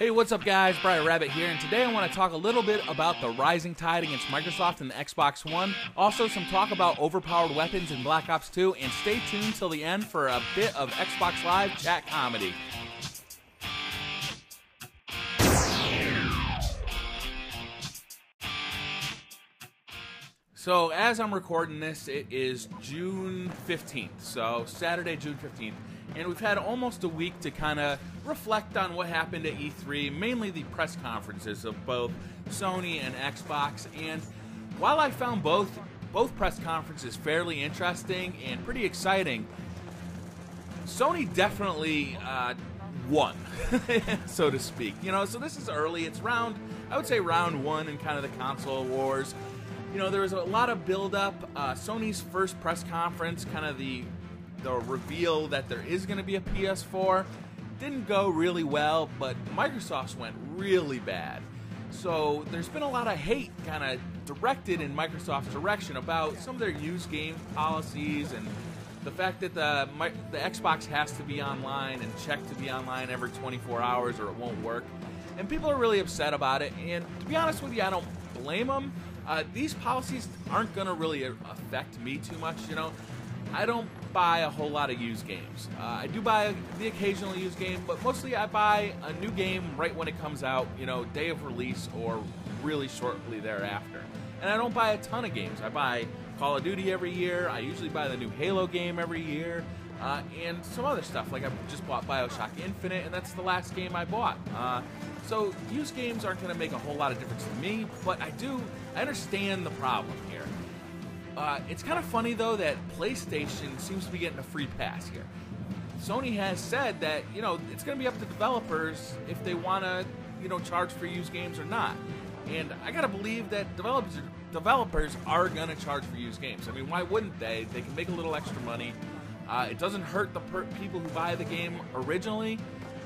Hey, what's up guys, BriarRabbit here, and today I want to talk a little bit about the rising tide against Microsoft and the Xbox One. Also, some talk about overpowered weapons in Black Ops 2, and stay tuned till the end for a bit of Xbox Live chat comedy. So, as I'm recording this, it is June 15th, so Saturday, June 15th. And we've had almost a week to kind of reflect on what happened at E3, mainly the press conferences of both Sony and Xbox. And while I found both press conferences fairly interesting and pretty exciting, Sony definitely won, so to speak. You know, so this is early. It's I would say round one in kind of the console wars. You know, there was a lot of build-up. Sony's first press conference, kind of the reveal that there is going to be a PS4 didn't go really well, but Microsoft's went really bad. So there's been a lot of hate kind of directed in Microsoft's direction about some of their used game policies and the fact that the Xbox has to be online and check to be online every 24 hours or it won't work. And people are really upset about it, and to be honest with you, I don't blame them. These policies aren't going to really affect me too much, you know. I don't buy a whole lot of used games. I do buy the occasional used game, but mostly I buy a new game right when it comes out, you know, day of release or really shortly thereafter. And I don't buy a ton of games. I buy Call of Duty every year. I usually buy the new Halo game every year, and some other stuff. Like I just bought BioShock Infinite, and that's the last game I bought. So used games aren't going to make a whole lot of difference to me, but I understand the problem here. It's kind of funny, though, that PlayStation seems to be getting a free pass here. Sony has said that, you know, it's going to be up to developers if they want to, you know, charge for used games or not. And I got to believe that developers are going to charge for used games. I mean, why wouldn't they? They can make a little extra money. It doesn't hurt the people who buy the game originally.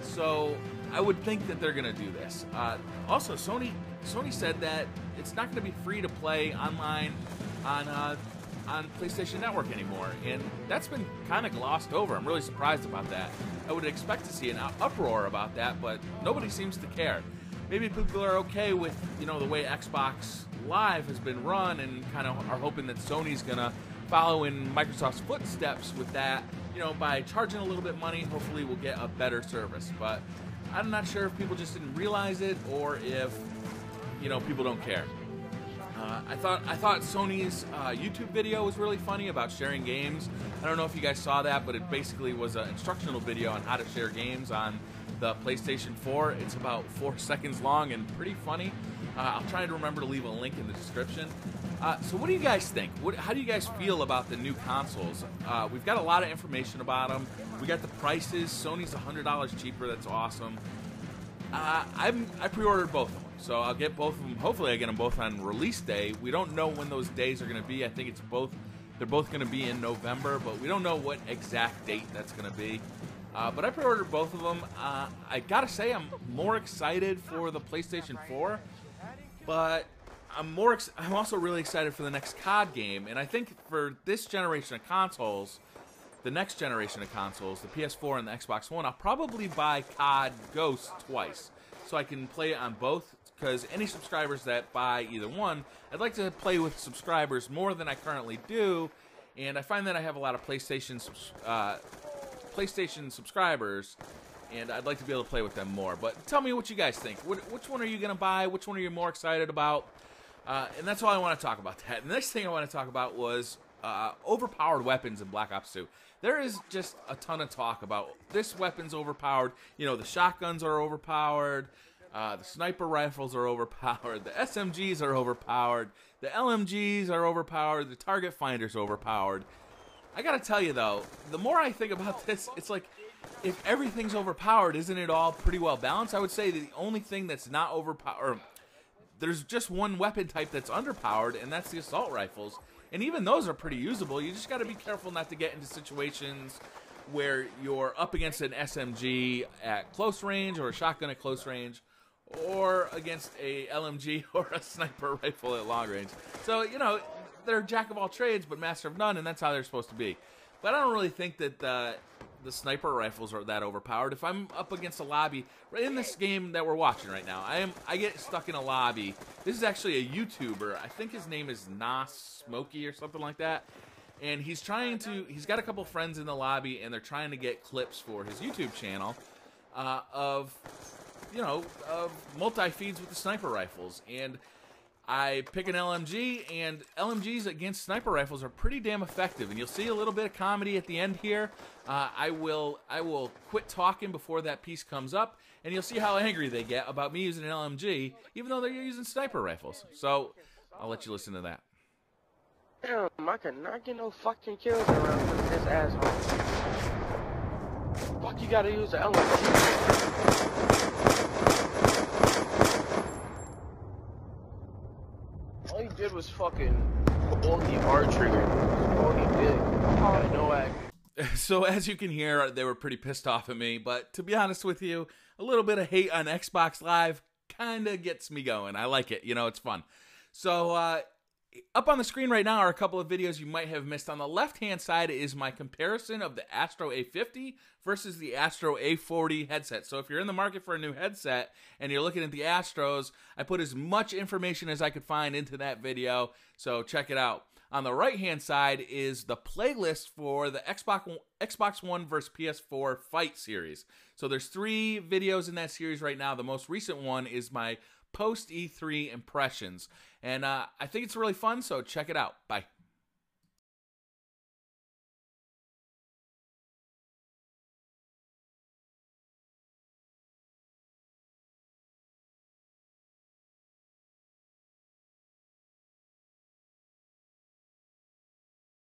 So I would think that they're going to do this. Also, Sony said that it's not going to be free to play online on PlayStation Network anymore, and that's been kind of glossed over. I'm really surprised about that. I would expect to see an uproar about that, but nobody seems to care. Maybe people are okay with, you know, the way Xbox Live has been run, and kind of are hoping that Sony's gonna follow in Microsoft's footsteps with that. You know, by charging a little bit money, hopefully we'll get a better service. But I'm not sure if people just didn't realize it or if, you know, people don't care. I thought Sony's YouTube video was really funny about sharing games. I don't know if you guys saw that, but it basically was an instructional video on how to share games on the PlayStation 4. It's about 4 seconds long and pretty funny. I'll try to remember to leave a link in the description. So what do you guys think? How do you guys feel about the new consoles? We've got a lot of information about them. We got the prices. Sony's $100 cheaper. That's awesome. I pre-ordered both of them, so I'll get both of them. Hopefully I get them both on release day. We don't know when those days are going to be. I think they're both going to be in November, but we don't know what exact date that's going to be. But I pre-ordered both of them. I gotta say, I'm more excited for the PlayStation 4, but I'm also really excited for the next COD game. And I think for this generation of consoles, the next generation of consoles, the PS4 and the Xbox One, I'll probably buy COD Ghost twice, so I can play it on both, because any subscribers that buy either one, I'd like to play with subscribers more than I currently do, and I find that I have a lot of PlayStation subscribers, and I'd like to be able to play with them more. But tell me what you guys think. Which one are you going to buy? Which one are you more excited about? And that's all I want to talk about. The next thing I want to talk about was overpowered weapons in Black Ops 2. There is just a ton of talk about this weapon's overpowered. You know, the shotguns are overpowered, the sniper rifles are overpowered, the SMGs are overpowered, the LMGs are overpowered, the target finder's overpowered. I gotta tell you though, the more I think about this, it's like, if everything's overpowered, isn't it all pretty well balanced? I would say that the only thing that's not overpowered, there's just one weapon type that's underpowered, and that's the assault rifles. And even those are pretty usable. You just got to be careful not to get into situations where you're up against an SMG at close range or a shotgun at close range, or against a LMG or a sniper rifle at long range. So, you know, they're jack of all trades but master of none, and that's how they're supposed to be. But I don't really think that the the sniper rifles are that overpowered. If I'm up against a lobby, right in this game that we're watching right now, I get stuck in a lobby. This is actually a YouTuber. I think his name is Nas Smokey or something like that. And he's got a couple friends in the lobby, and they're trying to get clips for his YouTube channel of multi-feeds with the sniper rifles. And I pick an LMG, and LMGs against sniper rifles are pretty damn effective. And you'll see a little bit of comedy at the end here. I will quit talking before that piece comes up, and you'll see how angry they get about me using an LMG, even though they're using sniper rifles. So I'll let you listen to that. Damn, I cannot get no fucking kills around this asshole. Fuck, you gotta use the LMG. All he did was fucking pull the R trigger. All he did. No act. So as you can hear, they were pretty pissed off at me, but to be honest with you, a little bit of hate on Xbox Live kind of gets me going. I like it. It's fun. So up on the screen right now are a couple of videos you might have missed. On the left-hand side is my comparison of the Astro A50 versus the Astro A40 headset. So if you're in the market for a new headset and you're looking at the Astros, I put as much information as I could find into that video, so check it out. On the right-hand side is the playlist for the Xbox One versus PS4 fight series. So there's 3 videos in that series right now. The most recent one is my post-E3 impressions. And I think it's really fun, so check it out. Bye.